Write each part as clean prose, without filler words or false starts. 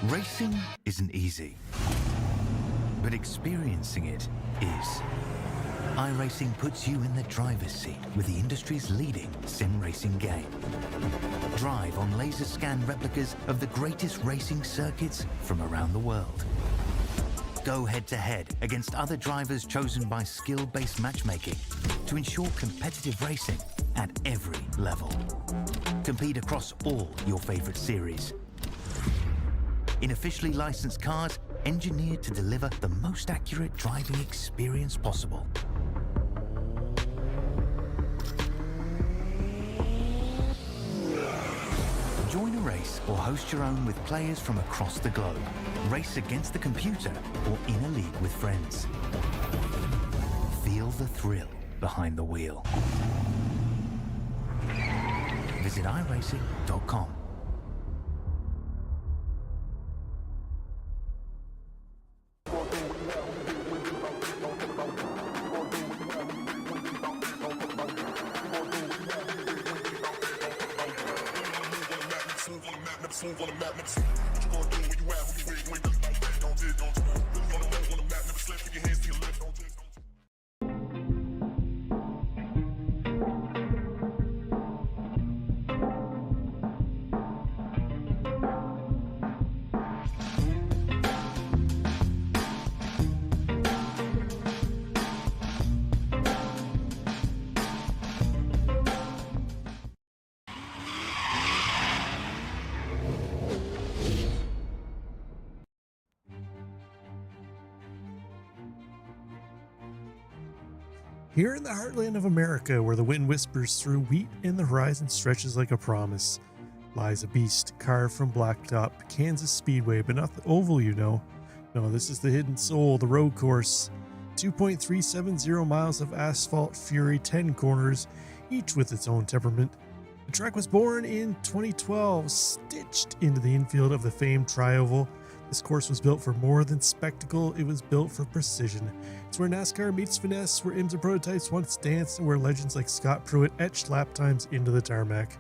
Racing isn't easy, but experiencing it is. iRacing puts you in the driver's seat with the industry's leading sim racing game. Drive on laser scan replicas of the greatest racing circuits from around the world. Go head-to-head against other drivers chosen by skill-based matchmaking to ensure competitive racing at every level. Compete across all your favorite series in officially licensed cars engineered to deliver the most accurate driving experience possible. Join a race or host your own with players from across the globe. Race against the computer or in a league with friends. Feel the thrill behind the wheel. Visit iRacing.com. Here in the heartland of America, where the wind whispers through wheat and the horizon stretches like a promise, lies a beast carved from blacktop, Kansas Speedway, but not the oval, you know. No, this is the hidden soul, the road course. 2.370 miles of asphalt fury, 10 corners, each with its own temperament. The track was born in 2012, stitched into the infield of the famed Tri-Oval. This course was built for more than spectacle, it was built for precision. It's where NASCAR meets finesse, where IMSA prototypes once danced, and where legends like Scott Pruitt etched lap times into the tarmac.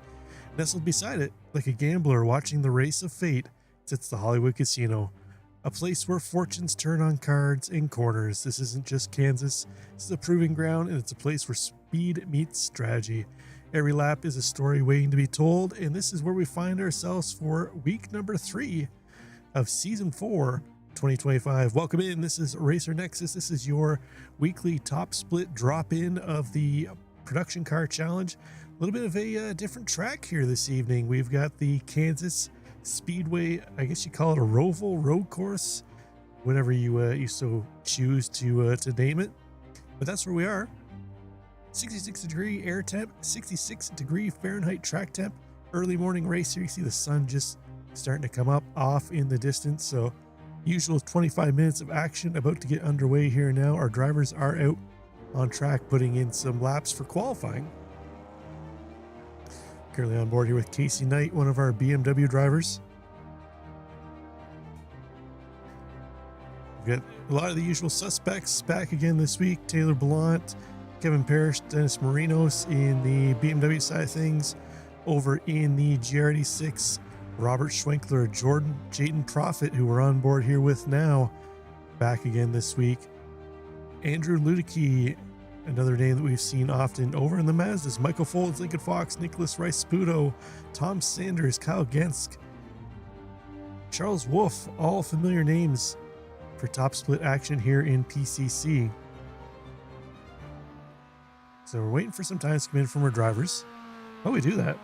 Nestled beside it, like a gambler watching the race of fate, sits the Hollywood Casino, a place where fortunes turn on cards and corners. This isn't just Kansas, this is a proving ground, and it's a place where speed meets strategy. Every lap is a story waiting to be told, and this is where we find ourselves for week number 3 of Season 4, 2025. Welcome in. This is Racer Nexus. This is your weekly top split drop-in of the Production Car Challenge. A little bit of a different track here this evening. We've got the Kansas Speedway, I guess you call it a Roval road course, whatever you so choose to name it. But that's where we are. 66 degree air temp, 66 degree Fahrenheit track temp. Early morning race here. You see the sun just starting to come up off in the distance. So usual 25 minutes of action about to get underway here now. Our drivers are out on track putting in some laps for qualifying. Currently on board here with Casey Knight, one of our BMW drivers. We've got a lot of the usual suspects back again this week. Taylor Blount, Kevin Parrish, Dennis Marinos in the BMW side of things. Over in the GRD6, Robert Schwenkler, Jordan, Jayden Profit, who we're on board here with now, back again this week. Andrew Ludicky, another name that we've seen often over in the Mazdas. Michael Folds, Lincoln Fox, Nicholas Rice-Sputo, Tom Sanders, Kyle Gensk, Charles Wolf, all familiar names for top split action here in PCC. So we're waiting for some time to come in from our drivers. While we do that,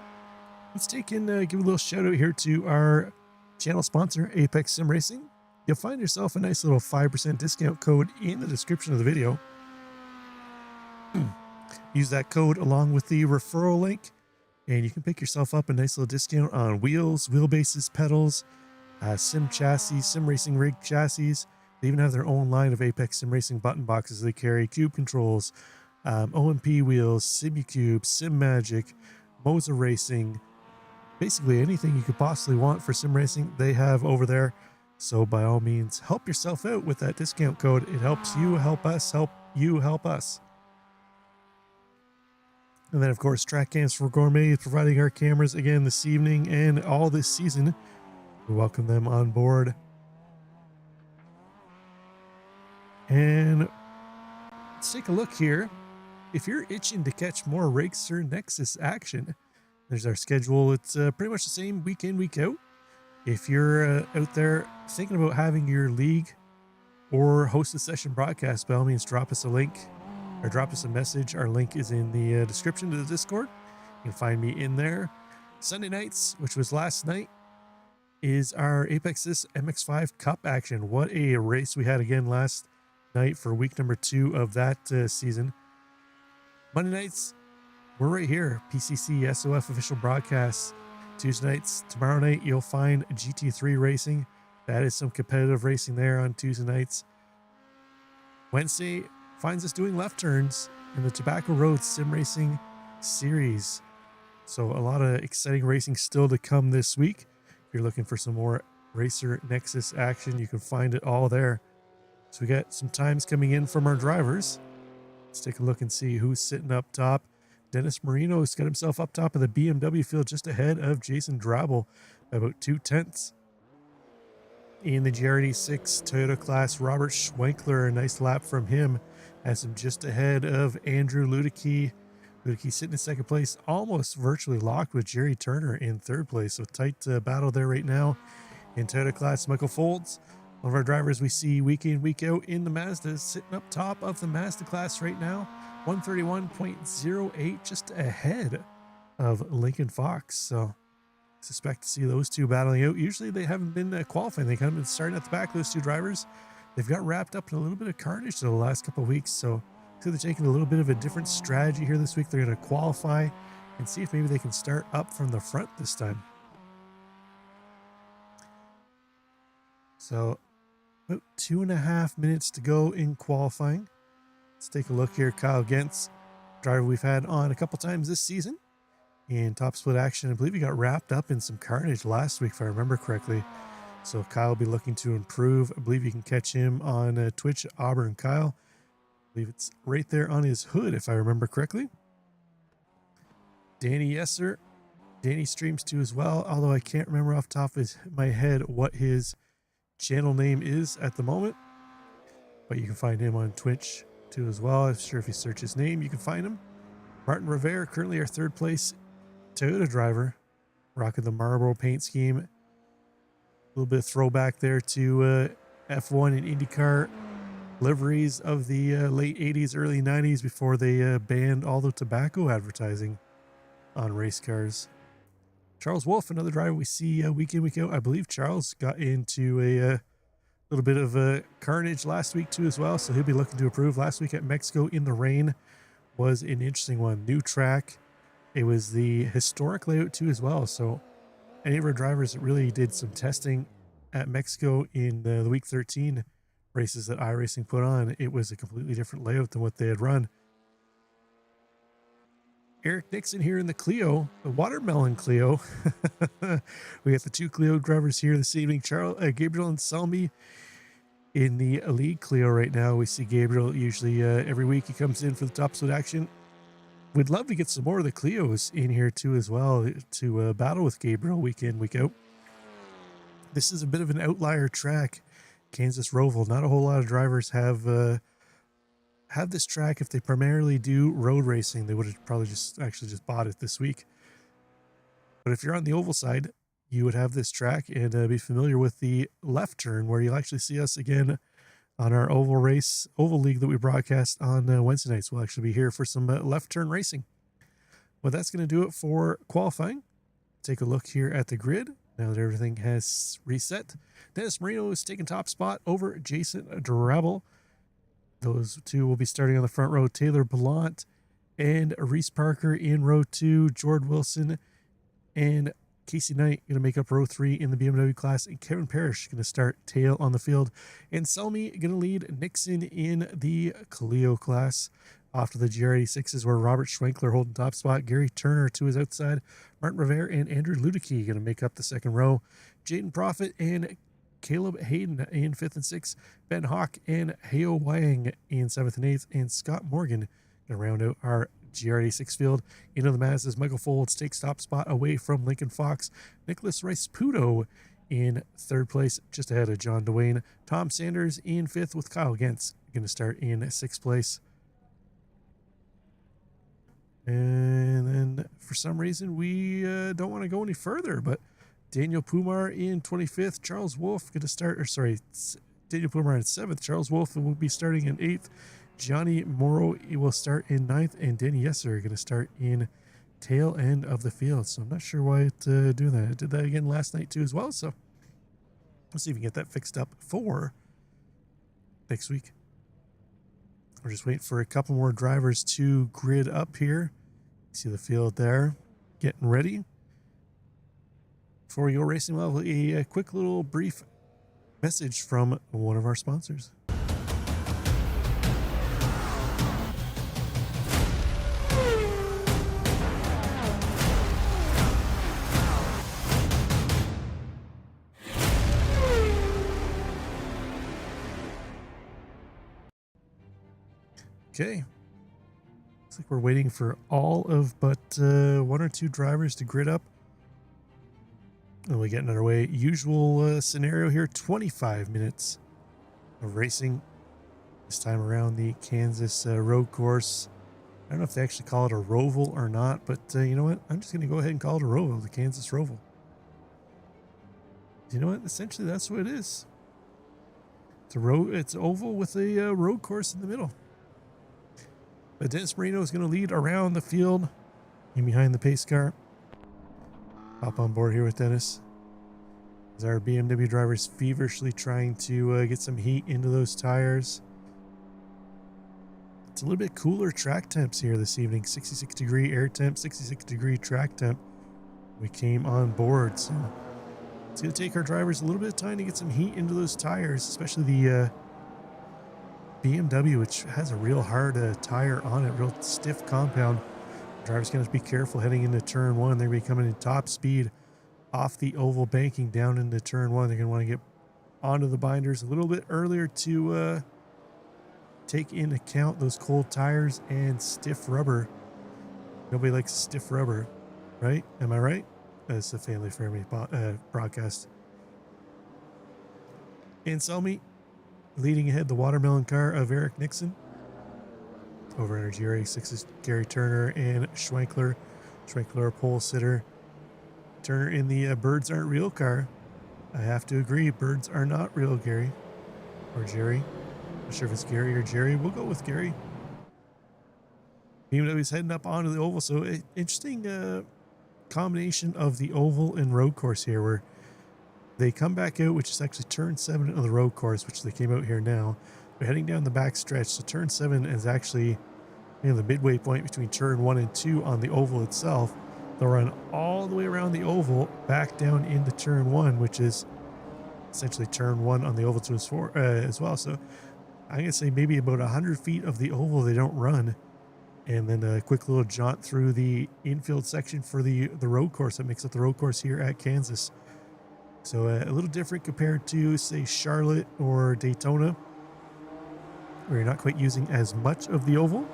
let's take and give a little shout out here to our channel sponsor, Apex Sim Racing. You'll find yourself a nice little 5% discount code in the description of the video. Use that code along with the referral link, and you can pick yourself up a nice little discount on wheels, wheelbases, pedals, sim chassis, sim racing rig chassis. They even have their own line of Apex Sim Racing button boxes. They carry cube controls, OMP wheels, SimuCube, Sim Magic, Moza Racing. Basically anything you could possibly want for sim racing, they have over there. So by all means, help yourself out with that discount code. It helps you help us, help you help us. And then of course, Track Cams for Gourmet is providing our cameras again this evening and all this season. We welcome them on board. And let's take a look here. If you're itching to catch more Racer Nexus action, there's our schedule. It's pretty much the same week in, week out. If you're out there thinking about having your league or host a session broadcast, by all means, drop us a link or drop us a message. Our link is in the description to the Discord. You can find me in there. Sunday nights, which was last night, is our Apexis MX5 Cup action. What a race we had again last night for week number 2 of that season. Monday nights, we're right here. PCC SOF official broadcasts. Tuesday nights, tomorrow night, you'll find GT3 racing. That is some competitive racing there on Tuesday nights. Wednesday finds us doing left turns in the Tobacco Road Sim Racing Series. So a lot of exciting racing still to come this week. If you're looking for some more Racer Nexus action, you can find it all there. So we got some times coming in from our drivers. Let's take a look and see who's sitting up top. Dennis Marino's got himself up top of the BMW field, just ahead of Jason Drabble by about 2/10. In the GRD6 Toyota class, Robert Schwenkler, a nice lap from him, has him just ahead of Andrew Ludicky. Ludicky sitting in second place, almost virtually locked with Jerry Turner in third place. So tight battle there right now. In Toyota class, Michael Folds, one of our drivers we see week in, week out in the Mazdas, sitting up top of the Mazda class right now, 131.08, just ahead of Lincoln Fox. So suspect to see those two battling out. Usually they haven't been qualifying. They kind of been starting at the back, those two drivers. They've got wrapped up in a little bit of carnage the last couple of weeks. So they're taking a little bit of a different strategy here this week. They're going to qualify and see if maybe they can start up from the front this time. So about 2.5 minutes to go in qualifying. Let's take a look here. Kyle Gentz, driver we've had on a couple times this season in top split action. I believe he got wrapped up in some carnage last week, if I remember correctly. So Kyle will be looking to improve. I believe you can catch him on Twitch, Auburn Kyle. I believe it's right there on his hood, if I remember correctly. Danny Yesser. Danny streams too as well, although I can't remember off the top of my head what his channel name is at the moment. But you can find him on Twitch too as well. I'm sure if you search his name, you can find him. Martin Rivera, currently our third place Toyota driver, rocking the Marlboro paint scheme. A little bit of throwback there to F1 and IndyCar liveries of the late 80s, early 90s before they banned all the tobacco advertising on race cars. Charles Wolf, another driver we see week in, week out. I believe Charles got into a little bit of carnage last week too as well, so he'll be looking to improve. Last week at Mexico in the rain was an interesting one. New track. It was the historic layout too as well, so any of our drivers that really did some testing at Mexico in the week 13 races that iRacing put on, it was a completely different layout than what they had run. Eric Nixon here in the Clio, the watermelon Clio. We got the two Clio drivers here this evening, Gabriel and Selmy in the league Clio right now. We see Gabriel usually every week he comes in for the top split action. We'd love to get some more of the Clios in here too as well to battle with Gabriel week in, week out. This is a bit of an outlier track, Kansas Roval. Not a whole lot of drivers have this track. If they primarily do road racing, they would have probably just bought it this week. But if you're on the oval side, you would have this track and be familiar with the left turn, where you'll actually see us again on our oval league that we broadcast on Wednesday nights. We'll actually be here for some left turn racing. Well, that's going to do it for qualifying. Take a look here at the grid. Now that everything has reset, Dennis Marino is taking top spot over Jason Drabble. Those two will be starting on the front row. Taylor Ballant and Reese Parker in row 2. Jord Wilson and Casey Knight going to make up row 3 in the BMW class. And Kevin Parrish going to start tail on the field. And Selmy going to lead Nixon in the Clio class. Off to the GR86s where Robert Schwenkler holding top spot. Gary Turner to his outside. Martin Rivera and Andrew Ludicky going to make up the second row. Jaden Profit and Caleb Hayden in 5th and 6th. Ben Hawk and Heo Wang in 7th and 8th. And Scott Morgan going to round out our GR86 field. Into the Mazdas, Michael Folds takes top spot away from Lincoln Fox. Nicholas Rice Puto in third place, just ahead of John Dwayne. Tom Sanders in fifth with Kyle Gentz going to start in sixth place. And then for some reason, we don't want to go any further, but Daniel Pumar in 25th, Charles Wolf going to start, or sorry, Daniel Pumar in 7th, Charles Wolf will be starting in 8th, Johnny Morrow will start in 9th, and Danny Yesser going to start in tail end of the field. So I'm not sure why it's doing that. It did that again last night too as well, so let's see if we can get that fixed up for next week. We're just waiting for a couple more drivers to grid up here. See the field there, getting ready. Before we go racing, we'll have a quick little brief message from one of our sponsors. Okay, looks like we're waiting for all of but one or two drivers to grid up. And we get another way. Usual scenario here, 25 minutes of racing. This time around the Kansas road course. I don't know if they actually call it a Roval or not, but you know what? I'm just going to go ahead and call it a Roval, the Kansas Roval. You know what? Essentially, that's what it is. It's oval with a road course in the middle. But Dennis Marino is going to lead around the field and behind the pace car. Hop on board here with Dennis. As our BMW drivers feverishly trying to get some heat into those tires. It's a little bit cooler track temps here this evening. 66 degree air temp, 66 degree track temp. We came on board, so it's going to take our drivers a little bit of time to get some heat into those tires, especially the BMW, which has a real hard tire on it, real stiff compound. Drivers going to be careful heading into turn one. They're going to be coming in top speed off the oval banking down into turn one. They're going to want to get onto the binders a little bit earlier to take into account those cold tires and stiff rubber. Nobody likes stiff rubber, right? Am I right? That's a family friendly broadcast. And Selmy leading ahead the watermelon car of Eric Nixon. Over Energy Race is Gary Turner and Schwenkler. Schwenkler a pole sitter. Turner in the Birds Aren't Real car. I have to agree, birds are not real, Gary. Or Jerry. Not sure if it's Gary or Jerry. We'll go with Gary. BMW's heading up onto the oval. So interesting combination of the oval and road course here, where they come back out, which is actually turn 7 of the road course, which they came out here now. They're heading down the back stretch. So turn 7 is actually the midway point between turn 1 and 2 on the oval itself. They'll run all the way around the oval back down into turn 1, which is essentially turn 1 on the oval as well. So I'm going to say maybe about 100 feet of the oval they don't run. And then a quick little jaunt through the infield section for the road course that makes up the road course here at Kansas. So a little different compared to, say, Charlotte or Daytona, where you're not quite using as much of the oval.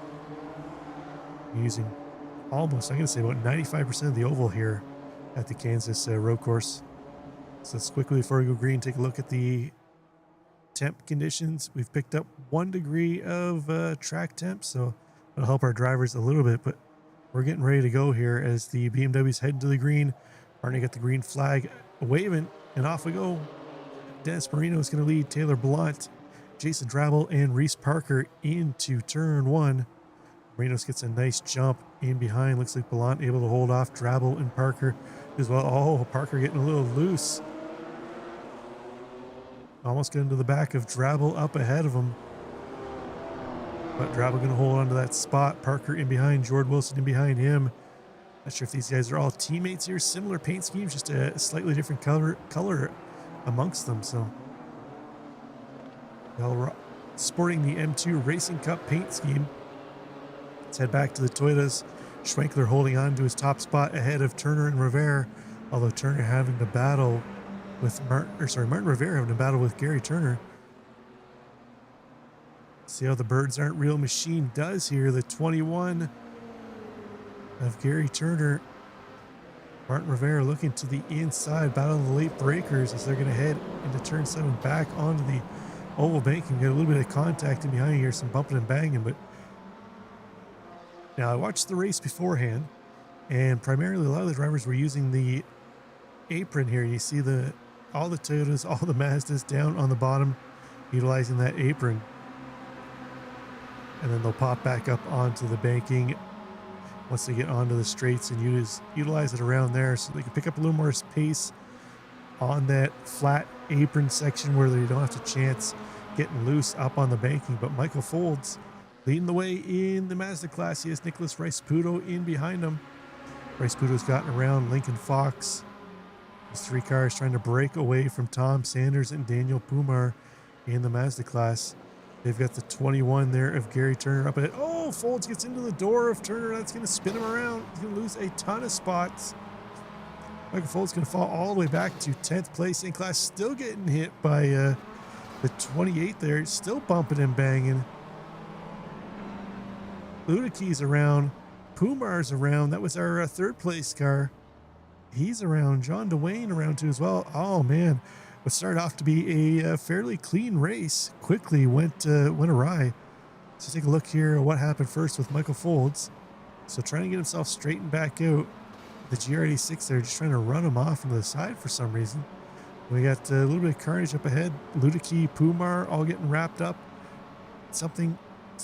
You're using almost, I'm going to say about 95% of the oval here at the Kansas road course. So let's quickly, before we go green, take a look at the temp conditions. We've picked up 1 degree of track temp, so it'll help our drivers a little bit, but we're getting ready to go here as the BMW's heading to the green. Already got the green flag waving, and off we go. Dennis Marino is going to lead Taylor Blunt, Jason Drabble, and Reese Parker into turn 1. Marinos gets a nice jump in behind. Looks like Blunt able to hold off Drabble and Parker as well. Oh, Parker getting a little loose. Almost getting to the back of Drabble up ahead of him. But Drabble going to hold on to that spot. Parker in behind, Jordan Wilson in behind him. Not sure if these guys are all teammates here. Similar paint schemes, just a slightly different color amongst them. So, well, sporting the M2 Racing Cup paint scheme. Let's head back to the Toyotas. Schwenkler holding on to his top spot ahead of Turner and Rivera. Although Turner having to battle with Martin Rivera having to battle with Gary Turner. See how the Birds Aren't Real machine does here. The 21 of Gary Turner Martin Rivera looking to the inside, battling the late breakers as they're going to head into turn 7 back onto the oval banking. Got a little bit of contact in behind here, some bumping and banging. But now I watched the race beforehand, and primarily a lot of the drivers were using the apron here. You see all the Toyotas, all the Mazdas down on the bottom, utilizing that apron. And then they'll pop back up onto the banking once they get onto the straights and utilize it around there, so they can pick up a little more pace on that flat apron section where they don't have to chance getting loose up on the banking. But Michael Folds leading the way in the Mazda class. He has Nicholas Rice-Puto in behind him. Rice-Puto's gotten around Lincoln Fox. These 3 cars trying to break away from Tom Sanders and Daniel Pumar in the Mazda class. They've got the 21 there of Gary Turner up ahead. Oh, Folds gets into the door of Turner. That's going to spin him around. He's going to lose a ton of spots. Michael Folds going to fall all the way back to 10th place in class. Still getting hit by the 28 there. Still bumping and banging. Ludiki's around. Pumar's around. That was our 3rd place car. He's around. John DeWayne around too as well. Oh, man. What started off to be a fairly clean race quickly went awry. So take a look here at what happened first with Michael Folds. So trying to get himself straightened back out. The GR86 there just trying to run him off into the side for some reason. We got a little bit of carnage up ahead. Ludiki, Pumar all getting wrapped up. Let's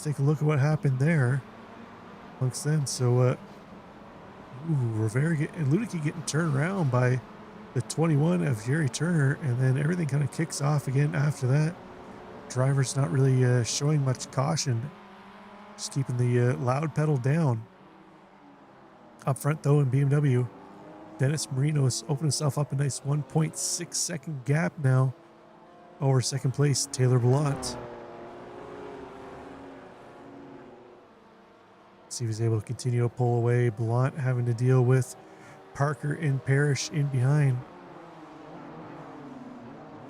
take a look at what happened there amongst them. So Rivera and Ludiki getting turned around by the 21 of Jerry Turner, and then everything kind of kicks off again after that. Driver's not really showing much caution, just keeping the loud pedal down. Up front though in BMW, Dennis Marino's opened himself up a nice 1.6 second gap now over 2nd place Taylor Blount. See if he's able to continue to pull away. Blount having to deal with Parker and Parrish in behind.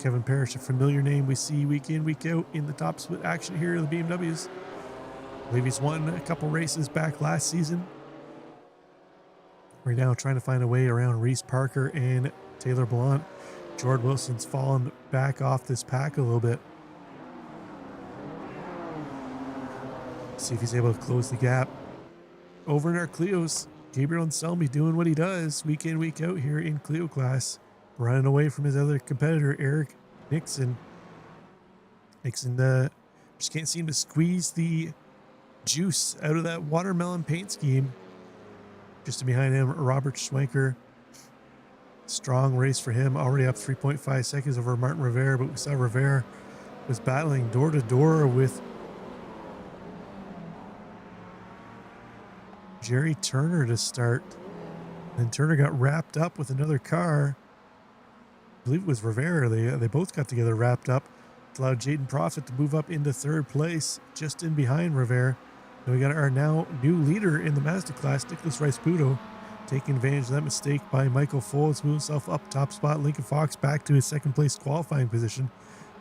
Kevin Parrish, a familiar name we see week in, week out in the top split action here in the BMWs. I believe he's won a couple races back last season. Right now trying to find a way around Reese Parker and Taylor Blount. Jordan Wilson's fallen back off this pack a little bit. See if he's able to close the gap. Over in our Clios, Gabriel Anselmi doing what he does week in, week out here in Clio class, running away from his other competitor, Eric Nixon. Nixon just can't seem to squeeze the juice out of that watermelon paint scheme. Just behind him, Robert Schwenker. Strong race for him, already up 3.5 seconds over Martin Rivera, but we saw Rivera was battling door to door with Jerry Turner to start. And Turner got wrapped up with another car. I believe it was Rivera. They both got together wrapped up. It allowed Jaden Profit to move up into 3rd place, just in behind Rivera. And we got our now new leader in the Mazda class, Nicholas Rice-Puto, taking advantage of that mistake by Michael Folds, moving himself up top spot. Lincoln Fox back to his 2nd place qualifying position.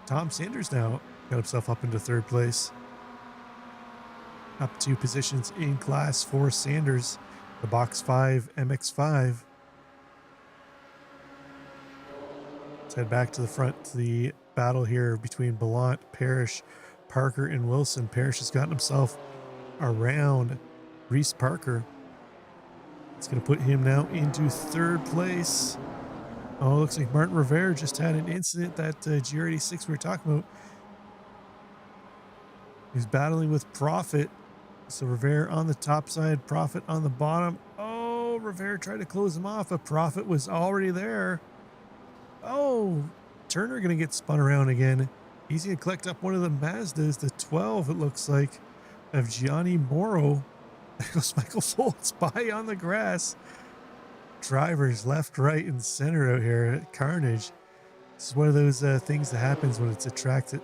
Tom Sanders now got himself up into 3rd place. Up 2 positions in class for Sanders, the Box 5 MX5. Let's head back to the front to the battle here between Blount, Parrish, Parker, and Wilson. Parrish has gotten himself around Reese Parker. It's going to put him now into 3rd place. Oh, looks like Martin Rivera just had an incident, that GR86 we were talking about. He's battling with Profit. So Rivera on the top side, Profit on the bottom. Oh, Rivera tried to close him off, but Profit was already there. Oh, Turner going to get spun around again. He's going to collect up one of the Mazdas, the 12, it looks like, of Gianni Moro. There goes Michael Folds by on the grass. Drivers left, right, and center out here. Carnage. This is one of those things that happens when it's a track that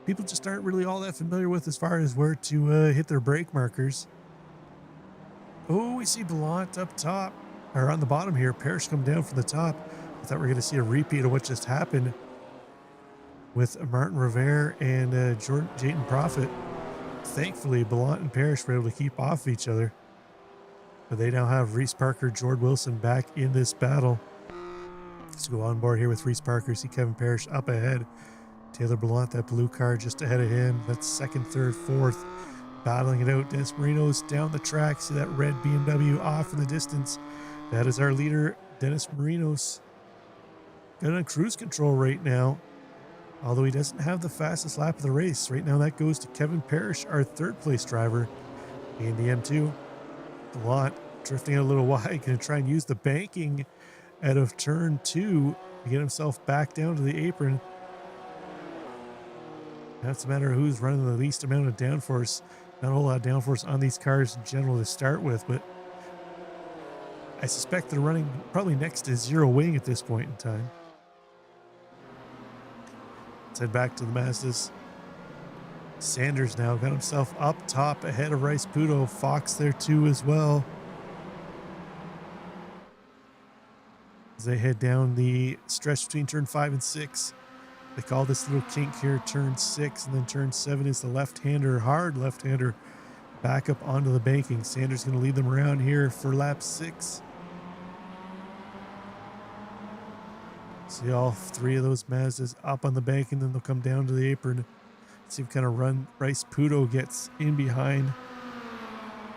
people just aren't really all that familiar with as far as where to hit their brake markers. Oh, we see Blount up top, or on the bottom here. Parrish come down from the top. I thought we were going to see a repeat of what just happened with Martin Rivera and Jaden Profit. Thankfully, Blount and Parrish were able to keep off of each other. But they now have Reese Parker, Jord Wilson back in this battle. Let's go on board here with Reese Parker. See Kevin Parrish up ahead. Taylor Blount, that blue car just ahead of him. That's second, third, fourth. Battling it out. Dennis Marino's down the track. See that red BMW off in the distance. That is our leader, Dennis Marinos. Got on cruise control right now, although he doesn't have the fastest lap of the race. Right now that goes to Kevin Parrish, our third place driver in the M2. Blount drifting out a little wide, going to try and use the banking out of turn 2 to get himself back down to the apron. That's a matter of who's running the least amount of downforce. Not a whole lot of downforce on these cars in general to start with, but I suspect they're running probably next to zero wing at this point in time. Let's head back to the Mazdas. Sanders now got himself up top ahead of Rice Puto. Fox there too as well. As they head down the stretch between turn 5 and 6. They call this little kink here turn 6, and then turn 7 is the left-hander, hard left-hander, back up onto the banking. Sanders going to lead them around here for lap 6. See all 3 of those Mazdas up on the banking, then they'll come down to the apron. See what kind of run Rice Puto gets in behind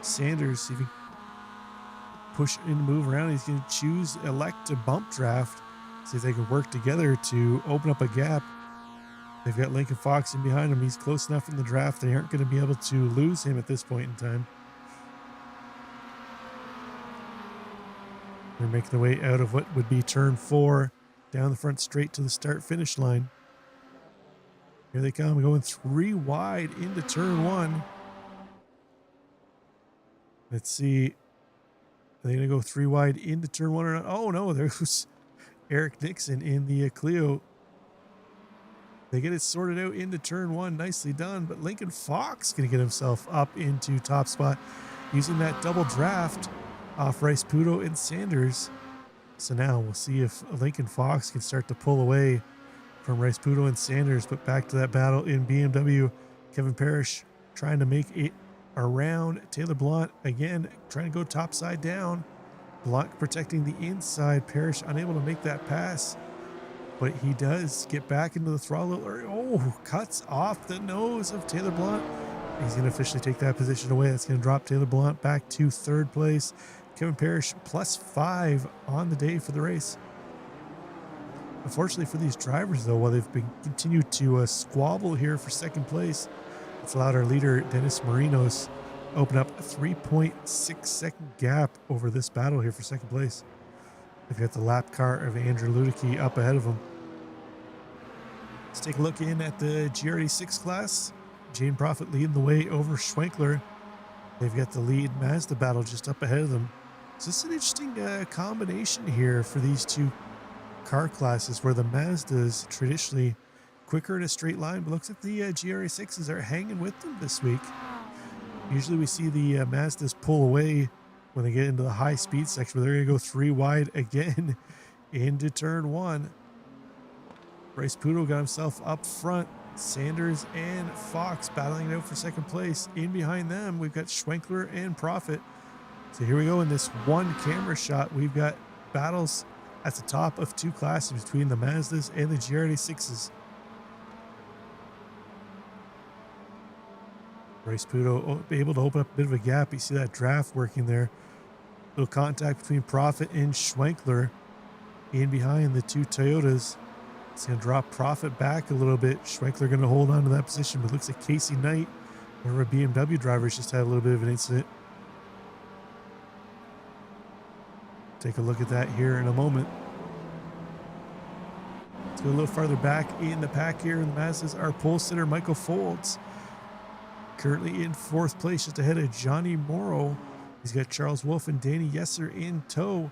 Sanders. See if he push and move around. He's going to elect to bump draft. See if they can work together to open up a gap. They've got Lincoln Fox in behind him. He's close enough in the draft. They aren't going to be able to lose him at this point in time. They're making their way out of what would be turn 4, down the front straight to the start-finish line. Here they come, going 3 wide into turn 1. Let's see. Are they going to go 3 wide into turn 1 or not? Oh, no, there's Eric Nixon in the Clio. They get it sorted out into turn 1. Nicely done. But Lincoln Fox going to get himself up into top spot using that double draft off Rice Puto and Sanders. So now we'll see if Lincoln Fox can start to pull away from Rice Puto and Sanders. But back to that battle in BMW. Kevin Parrish trying to make it around Taylor Blount. Again, trying to go top side down. Blount protecting the inside. Parrish unable to make that pass. But he does get back into the throttle. Oh, cuts off the nose of Taylor Blount. He's going to officially take that position away. That's going to drop Taylor Blount back to 3rd place. Kevin Parrish +5 on the day for the race. Unfortunately for these drivers, though, while they've been continued to squabble here for 2nd place, it's allowed our leader, Dennis Marinos, open up a 3.6 second gap over this battle here for 2nd place. They've got the lap car of Andrew Ludicky up ahead of him. Let's take a look in at the GRD6 class. Jane Profit leading the way over Schwenkler. They've got the lead Mazda battle just up ahead of them. So this is an interesting combination here for these two car classes, where the Mazdas traditionally quicker in a straight line, but looks like the GRA6s are hanging with them this week. Usually we see the Mazdas pull away when they get into the high speed section, but they're going to go 3 wide again into turn 1. Rice Puto got himself up front. Sanders and Fox battling it out for 2nd place. In behind them, we've got Schwenkler and Profit. So here we go in this one camera shot. We've got battles at the top of 2 classes between the Mazdas and the GRD6s. Rice Puto able to open up a bit of a gap. You see that draft working there. Little contact between Profit and Schwenkler. In behind the 2 Toyotas. It's going to drop Profit back a little bit. Schwenkler going to hold on to that position, but it looks like Casey Knight, one of our BMW drivers, just had a little bit of an incident. Take a look at that here in a moment. Let's go a little farther back in the pack here. And the Mazdas, our pole sitter, Michael Folds, currently in 4th place, just ahead of Johnny Morrow. He's got Charles Wolf and Danny Yesser in tow.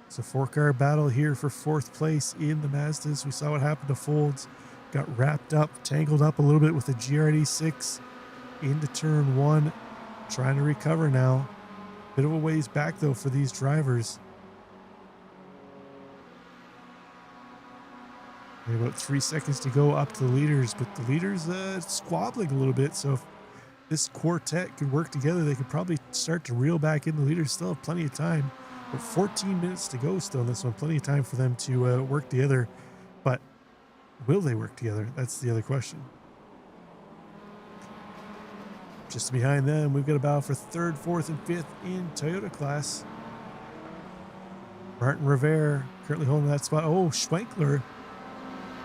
It's a 4-car battle here for 4th place in the Mazdas. We saw what happened to Folds. Got wrapped up, tangled up a little bit with the GRD6 into turn 1. Trying to recover now. Bit of a ways back, though, for these drivers. About 3 seconds to go up to the leaders, but the leaders squabbling a little bit. So if this quartet could work together, they could probably start to reel back in the leaders. Still have plenty of time, but 14 minutes to go still in this one. Plenty of time for them to work together, but will they work together? That's the other question. Just behind them, we've got a battle for third, fourth, and fifth in Toyota class. Martin Rivera currently holding that spot. Oh, Schwenkler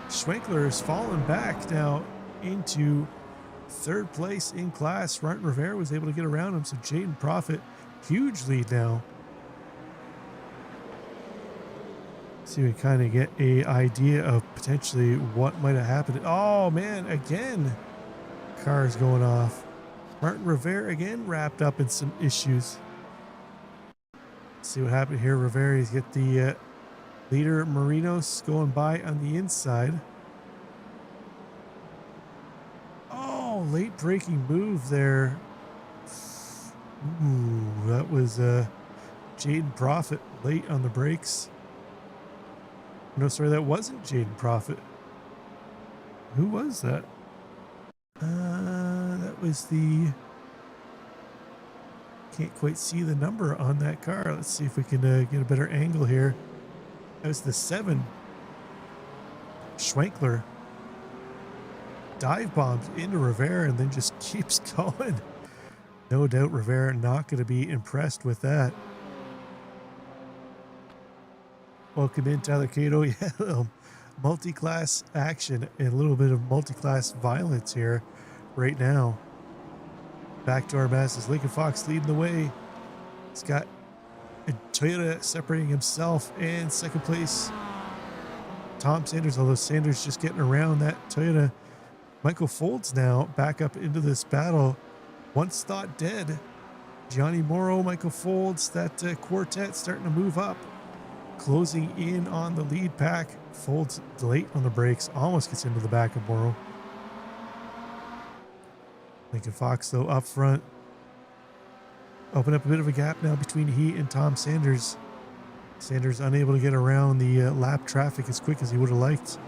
has fallen back now into third place in class. Martin Rivera was able to get around him, so Jaden Profit, huge lead now. See, we kind of get a idea of potentially what might have happened. Oh man, again, cars going off. Martin Rivera again wrapped up in some issues. Let's see what happened here. Rivera's get the leader Marinos going by on the inside. Oh, late braking move there. Ooh, that was Jaden Profit late on the brakes. No, sorry, that wasn't Jaden Profit. Who was that? That was the... Can't quite see the number on that car. Let's see if we can get a better angle here. That was the 7. Schwenkler dive bombs into Rivera and then just keeps going. No doubt Rivera not going to be impressed with that. Welcome in, Tyler Cato. Yeah, multi-class action and a little bit of multi-class violence here right now. Back to our masses. Lincoln Fox leading the way. He's got a Toyota separating himself, and second place Tom Sanders, although Sanders just getting around that Toyota. Michael Folds now back up into this battle. Once thought dead. Johnny Morrow, Michael Folds, that quartet starting to move up. Closing in on the lead pack. Folds late on the brakes, almost gets into the back of Morrow. Lincoln Fox, though, up front. Open up a bit of a gap now between he and Tom Sanders. Sanders unable to get around the lap traffic as quick as he would have liked.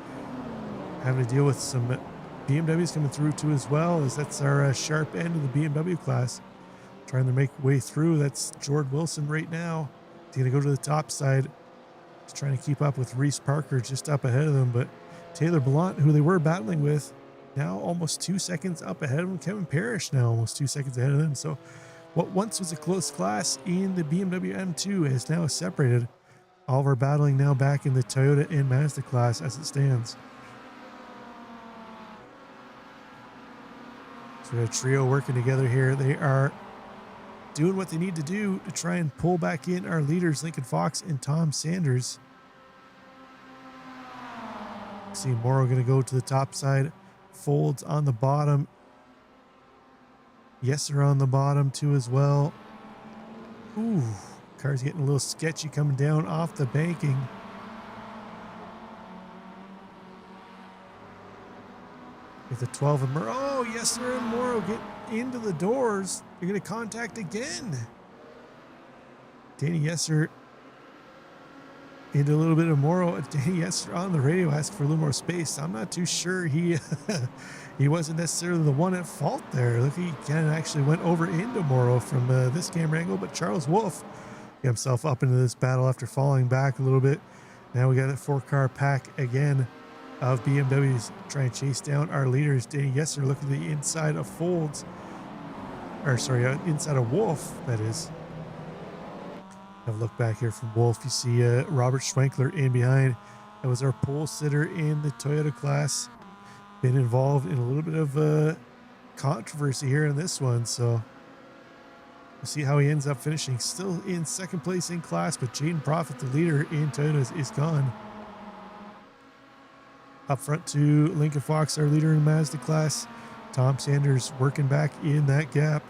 Having to deal with some BMWs coming through too as well, as that's our sharp end of the BMW class. Trying to make way through. That's Jordan Wilson right now. He's going to go to the top side. He's trying to keep up with Reese Parker just up ahead of them, but Taylor Blount, who they were battling with, now almost 2 seconds up ahead of him. Kevin Parrish now almost 2 seconds ahead of him. So what once was a close class in the BMW M2 is now separated. All of our battling now back in the Toyota and Mazda class as it stands. So we have a trio working together here. They are doing what they need to do to try and pull back in our leaders, Lincoln Fox and Tom Sanders. See Morrow going to go to the top side. Folds on the bottom. Yesser on the bottom too as well. Ooh, car's getting a little sketchy coming down off the banking. With the 12 of Morrow. Oh, Yesser and Morrow get into the doors. They're going to contact again. Danny Yesser into a little bit of Morrow. Danny Yesser on the radio asked for a little more space. I'm not too sure he wasn't necessarily the one at fault there. Look, he kind of actually went over into Morrow from this camera angle, but Charles Wolf got himself up into this battle after falling back a little bit. Now we got a 4-car pack again of BMWs trying to chase down our leaders. Danny Yesser looking at the inside of Folds, or sorry, inside of Wolf, that is. Have a look back here from Wolf. You see Robert Schwenkler in behind. That was our pole sitter in the Toyota class. Been involved in a little bit of controversy here in this one, so we'll see how he ends up finishing. Still in second place in class, but Jaden Profit, the leader in Toyotas, is gone. Up front to Lincoln Fox, our leader in Mazda class. Tom Sanders working back in that gap.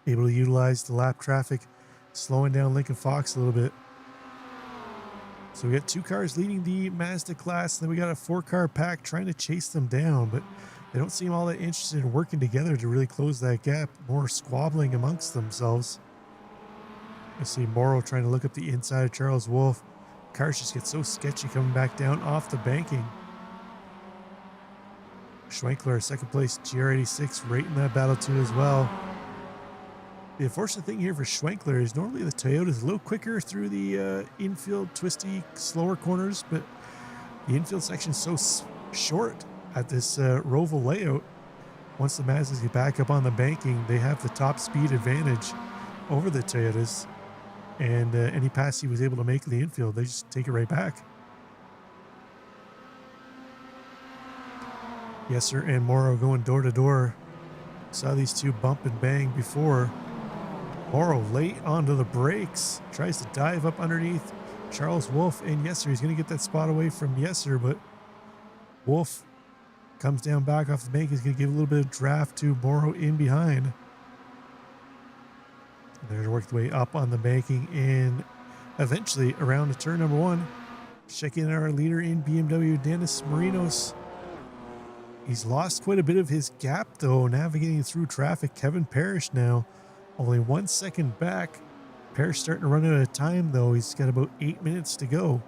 Able to utilize the lap traffic, slowing down Lincoln Fox a little bit. So we got 2 cars leading the Mazda class, and then we got a 4-car pack trying to chase them down, but they don't seem all that interested in working together to really close that gap. More squabbling amongst themselves. I see Morrow trying to look up the inside of Charles Wolf. Cars just get so sketchy coming back down off the banking. Schwenkler, second place, GR86, right in that battle too as well. The unfortunate thing here for Schwenkler is normally the Toyota is a little quicker through the infield, twisty, slower corners, but the infield section is so short at this Roval layout. Once the Mazdas get back up on the banking, they have the top speed advantage over the Toyotas, and any pass he was able to make in the infield, they just take it right back. Yesser and Morrow going door to door. Saw these two bump and bang before. Morrow late onto the brakes, tries to dive up underneath Charles Wolf and Yesser. He's going to get that spot away from Yesser, but Wolf comes down back off the bank. He's going to give a little bit of draft to Morrow in behind. They're going to work their way up on the banking and eventually around to turn number one. Checking in our leader in BMW, Dennis Marinos. He's lost quite a bit of his gap though, navigating through traffic. Kevin Parrish now only 1 second back. Parrish starting to run out of time though. He's got about 8 minutes to go.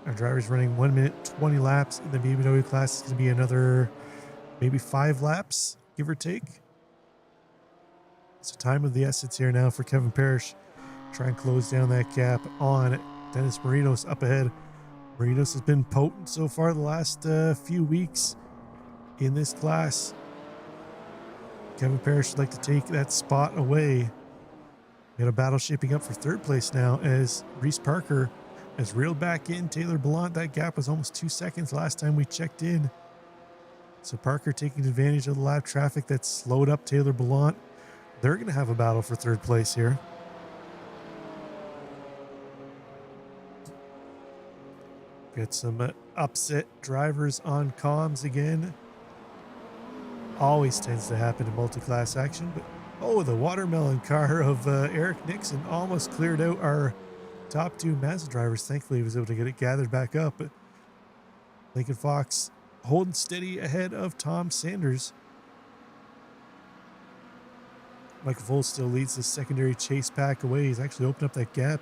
Our driver's running 1 minute 20 laps in the BMW class. It's going to be another maybe 5 laps, give or take. So time of the essence here now for Kevin Parrish. Try and close down that gap on Dennis Marinos up ahead. Marinos has been potent so far the last few weeks in this class. Kevin Parrish would like to take that spot away. We got a battle shaping up for third place now as Reese Parker has reeled back in Taylor Ballant. That gap was almost 2 seconds last time we checked in. So Parker taking advantage of the lap traffic that slowed up Taylor Ballant. They're going to have a battle for third place here. Got some upset drivers on comms again. Always tends to happen in multi-class action, but oh, the watermelon car of Eric Nixon almost cleared out our top 2 Mazda drivers. Thankfully, he was able to get it gathered back up. But Lincoln Fox holding steady ahead of Tom Sanders. Michael Foles still leads the secondary chase pack away. He's actually opened up that gap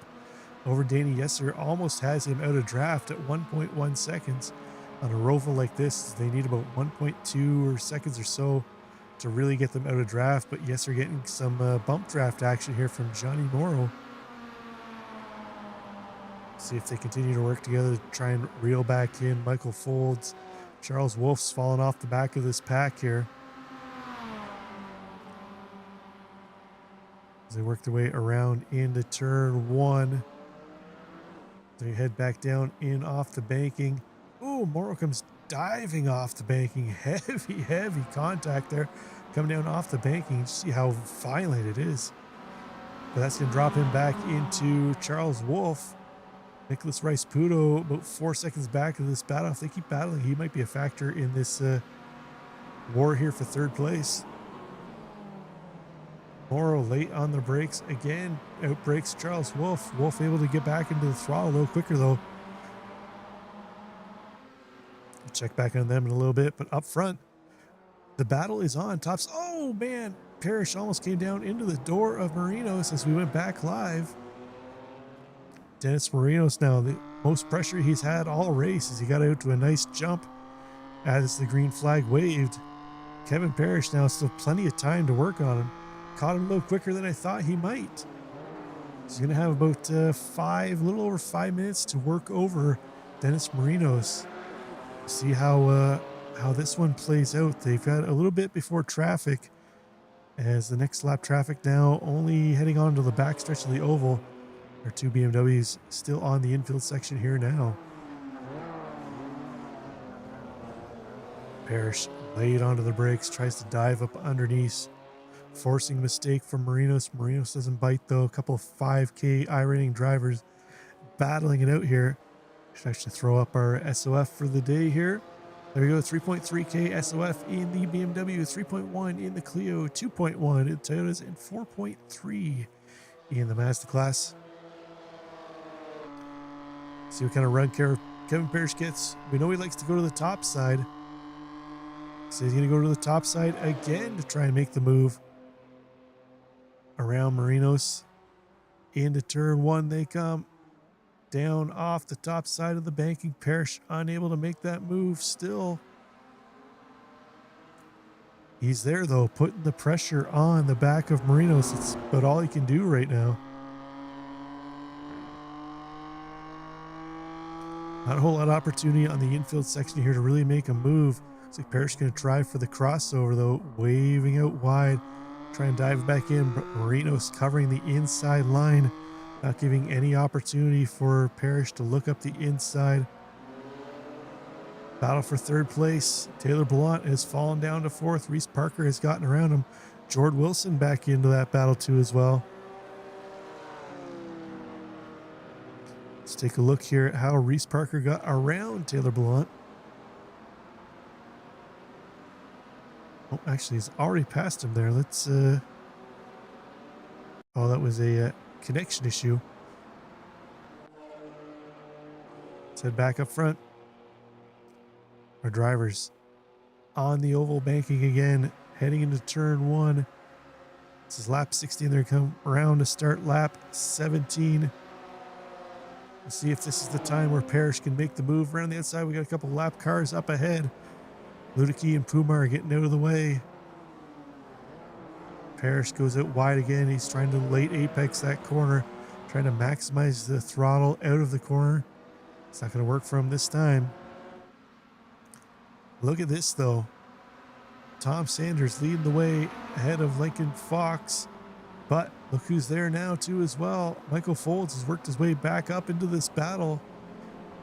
over Danny Yesser. Almost has him out of draft at 1.1 seconds. On a Roval like this, they need about 1.2 seconds or so to really get them out of draft. But Yesser getting some bump draft action here from Johnny Morrow. See if they continue to work together to try and reel back in Michael Folds. Charles Wolf's fallen off the back of this pack here. As they work their way around into turn one. They head back down in off the banking. Oh, Morrow comes diving off the banking. Heavy contact there. Coming down off the banking. You see how violent it is. But that's going to drop him back into Charles Wolf. Nicholas Rice Puto about 4 seconds back of this battle. If they keep battling, he might be a factor in this war here for third place. Morrow late on the brakes again. Outbrakes Charles Wolf. Wolf able to get back into the throttle a little quicker though. We'll check back on them in a little bit, but up front, the battle is on. Tops. Oh man, Parrish almost came down into the door of Marinos as we went back live. Dennis Marinos now, the most pressure he's had all race as he got out to a nice jump as the green flag waved. Kevin Parrish now still plenty of time to work on him. Caught him a little quicker than I thought he might. He's going to have about a little over 5 minutes to work over Dennis Marinos. See how this one plays out. They've got a little bit before traffic as the next lap traffic now only heading on to the backstretch of the oval. Our 2 BMWs still on the infield section here now. Parrish laid onto the brakes, tries to dive up underneath. Forcing mistake from Marinos. Marinos doesn't bite though. A couple of 5K iRacing drivers battling it out here. Should actually throw up our SOF for the day here. There we go. 3.3K SOF in the BMW, 3.1 in the Clio, 2.1 in the Toyotas, and 4.3 in the Mazda class. See what kind of run Kevin Parrish gets. We know he likes to go to the top side. So he's going to go to the top side again to try and make the move. Around Marinos. Into turn one they come. Down off the top side of the banking. Parrish unable to make that move still. He's there though, putting the pressure on the back of Marinos. It's about all he can do right now. Not a whole lot of opportunity on the infield section here to really make a move. Looks like Parrish going to try for the crossover though, waving out wide. Try and dive back in, but Marinos covering the inside line, not giving any opportunity for Parrish to look up the inside. Battle for third place. Taylor Blount has fallen down to fourth. Reese Parker has gotten around him. Jord Wilson back into that battle too as well. Let's take a look here at how Reese Parker got around Taylor Blount. Oh, actually, he's already passed him there. Let's, oh, that was a connection issue. Let's head back up front. Our drivers on the oval banking again, heading into turn 1. This is lap 16. They're come around to start lap 17. Let's see if this is the time where Parrish can make the move around the outside. We got a couple lap cars up ahead. Ludicky and Puma are getting out of the way. Parrish goes out wide again. He's trying to late apex that corner, trying to maximize the throttle out of the corner. It's not going to work for him this time. Look at this though. Tom Sanders leading the way ahead of Lincoln Fox. But look who's there now too as well. Michael Folds has worked his way back up into this battle.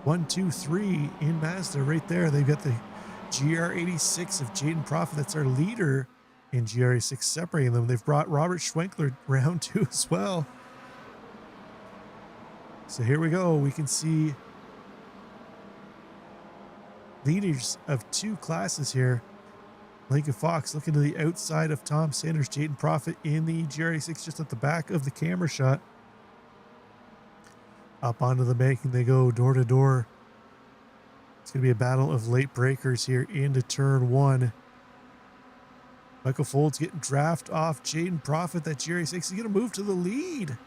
1, 2, 3 in Mazda right there. They've got the GR86 of Jaden Profit. That's our leader in GR86 separating them. They've brought Robert Schwenkler round too as well. So here we go. We can see leaders of 2 classes here. Lincoln Fox looking to the outside of Tom Sanders. Jaden Profit in the GR86 just at the back of the camera shot. Up onto the bank and they go door to door. It's going to be a battle of late breakers here into turn 1. Michael Folds getting draft off Jaden Profit. That GR86 is going to move to the lead.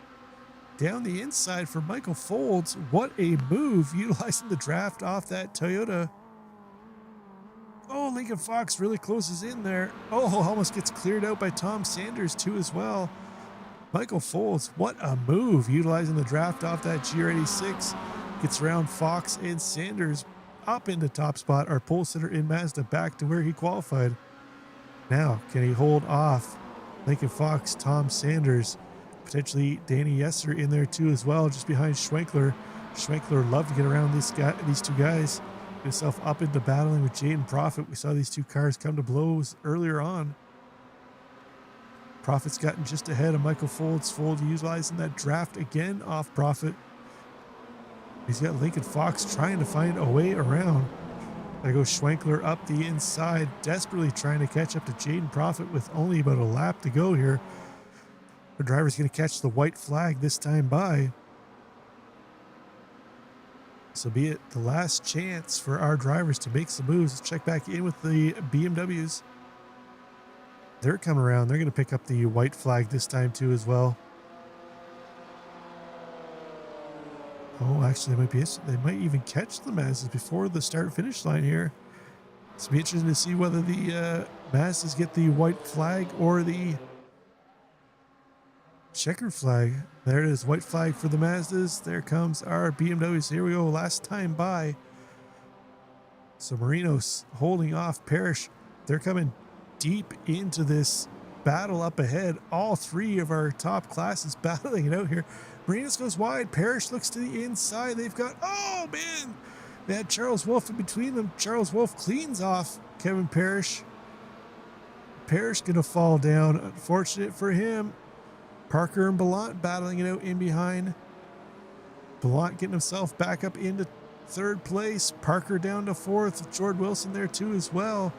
Down the inside for Michael Folds. What a move utilizing the draft off that Toyota. Oh, Lincoln Fox really closes in there. Oh, almost gets cleared out by Tom Sanders too as well. Michael Folds, what a move utilizing the draft off that GR86. Gets around Fox and Sanders up into top spot. Our pole sitter in Mazda back to where he qualified. Now, can he hold off Lincoln Fox, Tom Sanders, potentially Danny Yesser in there too as well, just behind Schwenkler. Schwenkler loved to get around these 2 guys. Himself up into battling with Jaden Profit. We saw these 2 cars come to blows earlier on. Profit's gotten just ahead of Michael Folds. Folds utilizing that draft again off Profit. He's got Lincoln Fox trying to find a way around. There goes Schwenkler up the inside, desperately trying to catch up to Jaden Profit with only about a lap to go here. The driver's going to catch the white flag this time by. So be it the last chance for our drivers to make some moves. Let's check back in with the BMWs. They're coming around. They're going to pick up the white flag this time too as well. Oh, actually, they might even catch the Mazdas before the start-finish line here. It's be interesting to see whether the Mazdas get the white flag or the checkered flag. There it is, white flag for the Mazdas. There comes our BMWs. Here we go, last time by. So Marinos holding off Parrish. They're coming deep into this battle up ahead. All 3 of our top classes battling it out here. Marinos goes wide. Parrish looks to the inside. They've got, oh man, they had Charles Wolfe in between them. Charles Wolfe cleans off Kevin Parrish. Parrish gonna fall down. Unfortunate for him. Parker and Blount battling it out in behind. Blount getting himself back up into 3rd place. Parker down to 4th. Jord Wilson there too as well.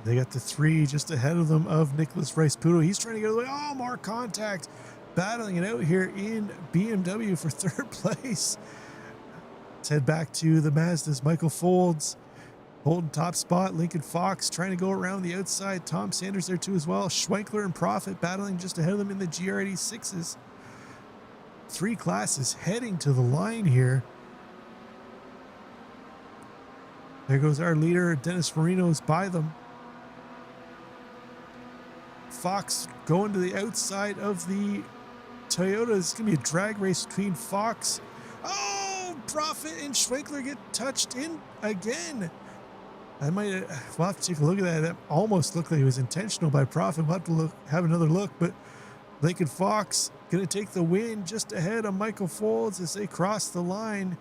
They got the 3 just ahead of them of Nicholas Rice-Puto. He's trying to get away. Oh, more contact. Battling it out here in BMW for 3rd place. Let's head back to the Mazdas. Michael Folds holding top spot. Lincoln Fox trying to go around the outside. Tom Sanders there too as well. Schwenkler and Profit battling just ahead of them in the GR86s. 3 classes heading to the line here. There goes our leader. Dennis Marino's by them. Fox going to the outside of the Toyota. It's going to be a drag race between Fox. Oh, Profit and Schwenkler get touched in again. We'll have to take a look at that. That almost looked like it was intentional by Profit. We'll have to have another look, but Lincoln Fox going to take the win just ahead of Michael Folds as they cross the line.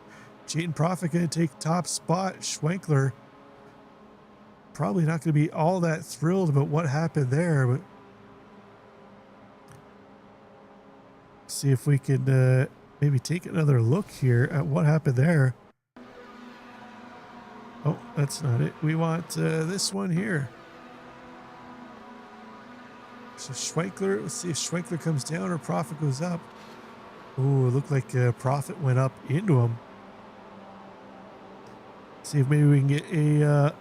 Jaden Profit going to take top spot. Schwenkler probably not going to be all that thrilled about what happened there, but see if we can maybe take another look here at what happened there. Oh, that's not it. We want this one here. So Schwenkler, let's see if Schwenkler comes down or Profit goes up. Oh, it looked like Profit went up into him. See if maybe we can get a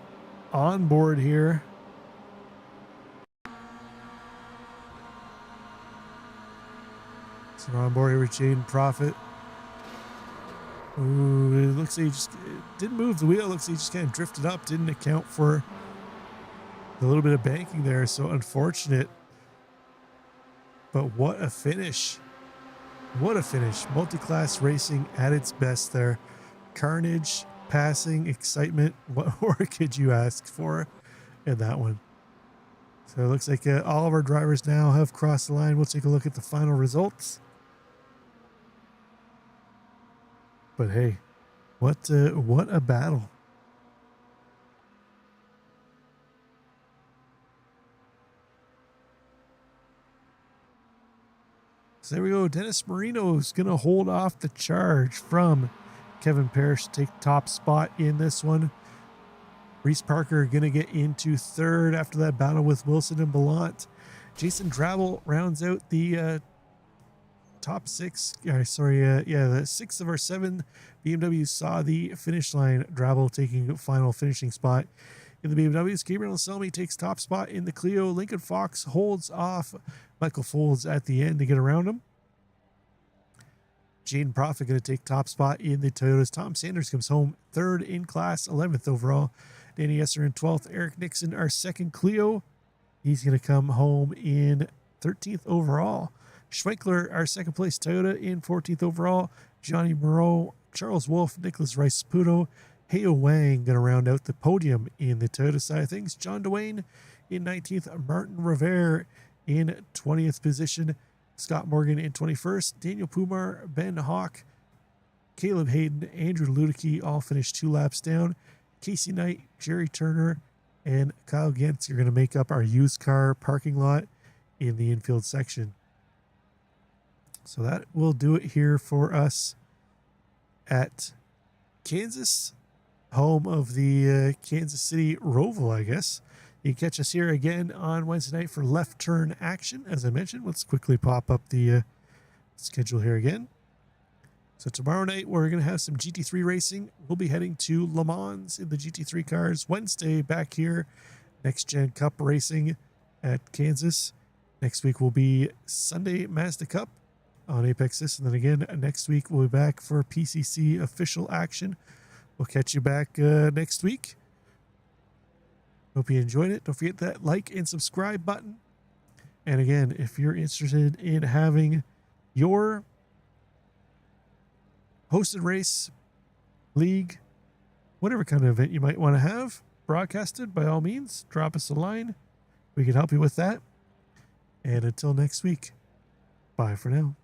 onboard here. So on board here with Jaden Profit. Ooh, it looks like he just didn't move the wheel. It looks like he just kind of drifted up. Didn't account for a little bit of banking there. So unfortunate. But what a finish. What a finish. Multiclass racing at its best there. Carnage, passing, excitement. What more could you ask for in that one? So it looks like all of our drivers now have crossed the line. We'll take a look at the final results. But hey, what a battle. So there we go. Dennis Marino is going to hold off the charge from Kevin Parrish to take top spot in this one. Reese Parker going to get into third after that battle with Wilson and Ballant. Jason Drabble rounds out the top six. The 6 of our 7 BMWs saw the finish line. Drabble taking final finishing spot in the BMWs. Gabriel Anselmi takes top spot in the Clio. Lincoln Fox holds off Michael Folds at the end to get around him. Jaden Profit going to take top spot in the Toyotas. Tom Sanders comes home third in class, 11th overall. Danny Esser in 12th. Eric Nixon, our second Clio. He's going to come home in 13th overall. Schwenkler, our second place Toyota, in 14th overall. Johnny Moreau, Charles Wolf, Nicholas Rice Saputo, Heo Wang going to round out the podium in the Toyota side of things. John Dwayne in 19th. Martin Rivera in 20th position. Scott Morgan in 21st. Daniel Pumar, Ben Hawk, Caleb Hayden, Andrew Ludicky all finished 2 laps down. Casey Knight, Jerry Turner, and Kyle Gentz are going to make up our used car parking lot in the infield section. So that will do it here for us at Kansas, home of the Kansas City Roval, I guess. You can catch us here again on Wednesday night for left turn action. As I mentioned, let's quickly pop up the schedule here again. So tomorrow night, we're going to have some GT3 racing. We'll be heading to Le Mans in the GT3 cars. Wednesday, back here, Next Gen Cup racing at Kansas. Next week will be Sunday Mazda Cup on Apex This. And then again, next week, we'll be back for PCC official action. We'll catch you back next week. Hope you enjoyed it. Don't forget that like and subscribe button. And again, if you're interested in having your hosted race, league, whatever kind of event you might want to have broadcasted, by all means, drop us a line. We can help you with that. And until next week, bye for now.